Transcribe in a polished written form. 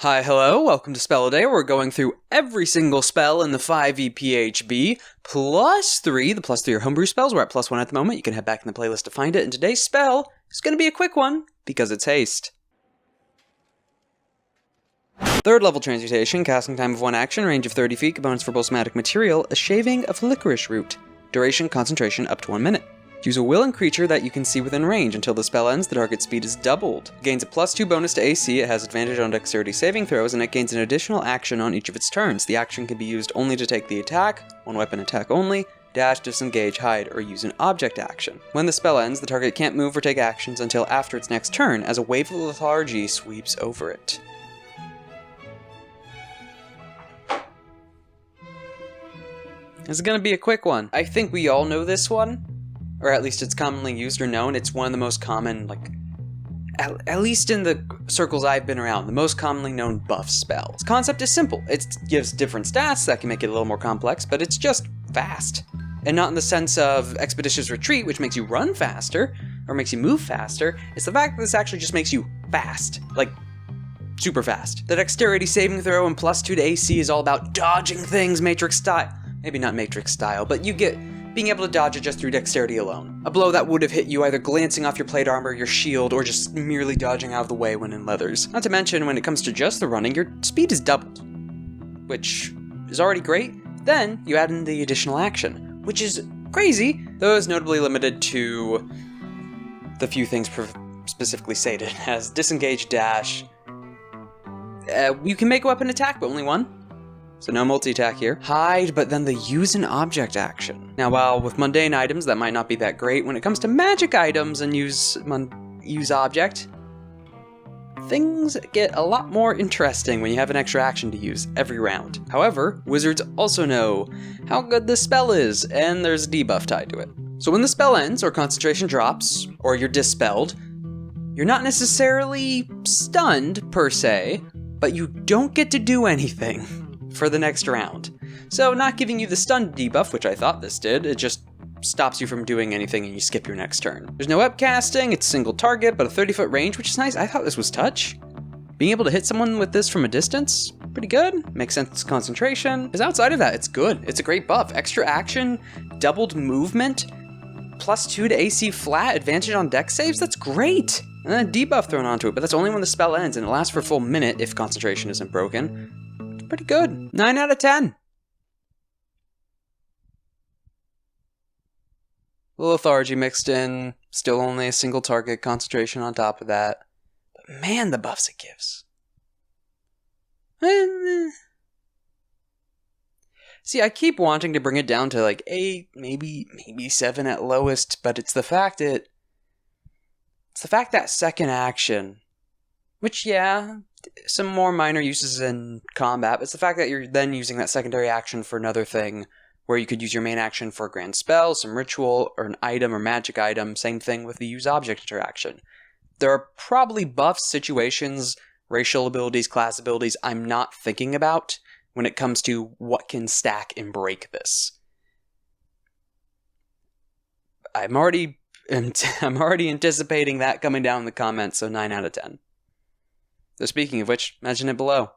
Hi, hello, welcome to Spell a Day. We're going through every single spell in the 5e PHB, plus 3. The plus 3 are homebrew spells. We're at plus 1 at the moment. You can head back in the playlist to find it. And today's spell is going to be a quick one, because it's Haste. Third level transmutation, casting time of 1 action, range of 30 feet, components for balsamic material, a shaving of licorice root. Duration, concentration, up to 1 minute. Choose a willing creature that you can see within range. Until the spell ends, the target speed is doubled. It gains a +2 bonus to AC, it has advantage on dexterity saving throws, and it gains an additional action on each of its turns. The action can be used only to take the attack, one weapon attack only, dash, disengage, hide, or use an object action. When the spell ends, the target can't move or take actions until after its next turn, as a wave of lethargy sweeps over it. This is gonna be a quick one. I think we all know this one. Or at least it's commonly used or known. It's one of the most common, at least in the circles I've been around, the most commonly known buff spell. Its concept is simple. It gives different stats that can make it a little more complex, but it's just fast. And not in the sense of Expeditious Retreat, which makes you run faster, or makes you move faster. It's the fact that this actually just makes you fast. Like, super fast. The dexterity saving throw and +2 to AC is all about dodging things Matrix style. Maybe not Matrix style, but you get being able to dodge it just through dexterity alone. A blow that would have hit you either glancing off your plate armor, your shield, or just merely dodging out of the way when in leathers. Not to mention, when it comes to just the running, your speed is doubled, which is already great. Then you add in the additional action, which is crazy, though is notably limited to the few things specifically stated, as disengage, dash. You can make a weapon attack, but only one. So no multi-attack here. Hide, but then the use an object action. Now, while with mundane items, that might not be that great, when it comes to magic items and use object, things get a lot more interesting when you have an extra action to use every round. However, wizards also know how good this spell is, and there's a debuff tied to it. So when the spell ends, or concentration drops, or you're dispelled, you're not necessarily stunned, per se, but you don't get to do anything for the next round. So not giving you the stun debuff, which I thought this did, it just stops you from doing anything and you skip your next turn. There's no upcasting, it's single target, but a 30-foot range, which is nice. I thought this was touch. Being able to hit someone with this from a distance, pretty good. Makes sense concentration. Because outside of that, it's good. It's a great buff. Extra action, doubled movement, +2 to AC flat, advantage on dex saves, that's great. And then a debuff thrown onto it, but that's only when the spell ends, and it lasts for a full minute if concentration isn't broken. Pretty good. 9 out of 10. Lethargy mixed in, still only a single target, concentration on top of that. But man, the buffs it gives. See, I keep wanting to bring it down to like 8, maybe 7 at lowest, but it's the fact that second action, which yeah, some more minor uses in combat, but it's the fact that you're then using that secondary action for another thing, where you could use your main action for a grand spell, some ritual, or an item or magic item. Same thing with the use object interaction. There are probably buff situations, racial abilities, class abilities I'm not thinking about when it comes to what can stack and break this. I'm already anticipating that coming down in the comments, so 9 out of 10. So speaking of which, mention it below.